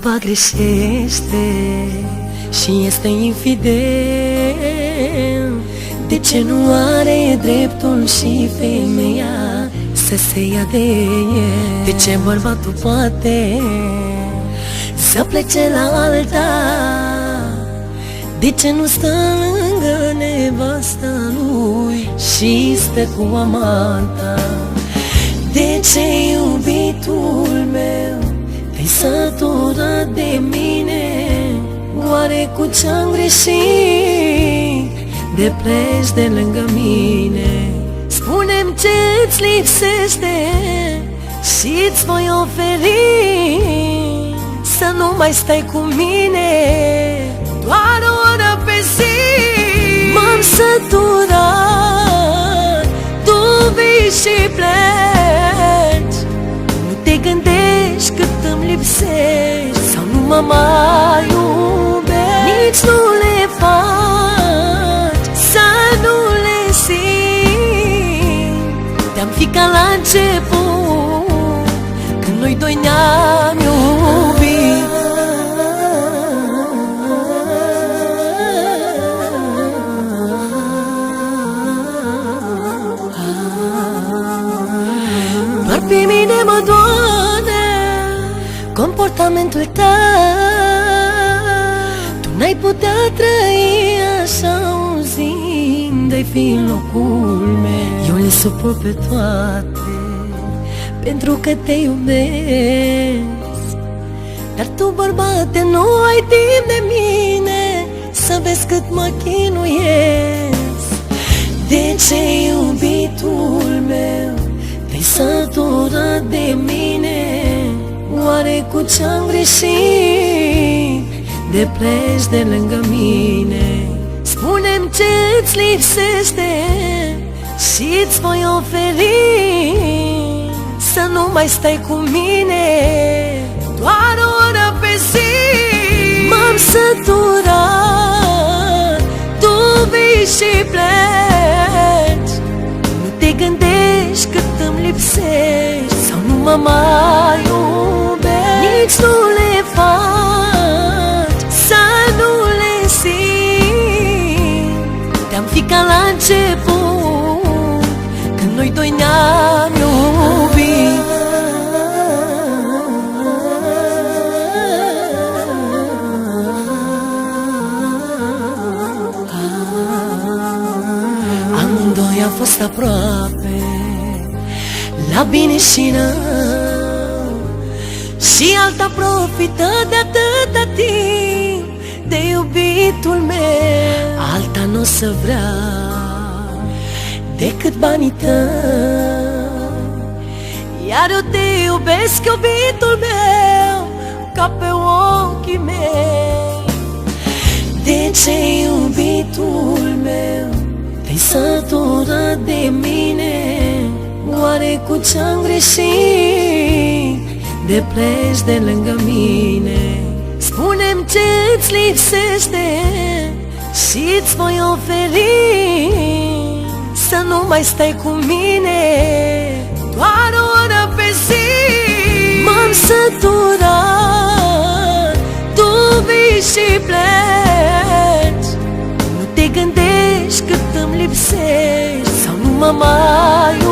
bărbat greșește și este infidel, de ce nu are dreptul și femeia să se ia de el? De ce bărbatul poate să plece la alta? De ce nu stă lângă nevasta lui și stă cu amanta? De ce, iubitul meu, te-ai săturat de mine? Oare cu ce-am greșit de pleci de lângă mine? Spune-mi ce-ți lipsește și-ți voi oferi, să nu mai stai cu mine doar o oră pe zi. M-am săturat, tu vii și pleci, nu te gândești cât îmi lipsești sau nu mă mai iubești. Nici nu le faci să nu le simți. Te-am fi ca la început, când noi doi ne-am iubit. Doar pe mine mă doare comportamentul tău. Tu n-ai putea trăi așa o zi, de-ai fi în locul meu. Eu le suport pe toate pentru că te iubesc, dar tu, bărbate, nu ai timp de mine să vezi cât mă chinuiesc. De ce, iubitul meu, te-ai săturat de mine? Oare cu ce-am greșit de pleci de lângă mine? Spune-mi ce-ți lipsește și-ți voi oferi, să nu mai stai cu mine doar o oră pe zi. M-am săturat, tu vii și pleci, nu te gândești cât îmi lipsești sau nu mă mai iubești. Nici nu le faci să nu le simți. Te-am fi ca la început, când noi doi ne-am iubit. Amândoi am fost aproape, la bine și rău, și alta profită de atâta timp de iubitul meu. Alta n-o să vrea decât banii tăi, iar eu te iubesc, iubitul meu, ca pe ochii mei. De ce, iubitul meu, te-ai săturat de mine? Oare cu ce-am greșit de pleci de lângă mine? Spune-mi ce-ți lipsește și-ți voi oferi, să nu mai stai cu mine doar o oră pe zi. M-am săturat, tu vii și pleci, nu te gândești cât îmi lipsești sau nu mă mai iubești.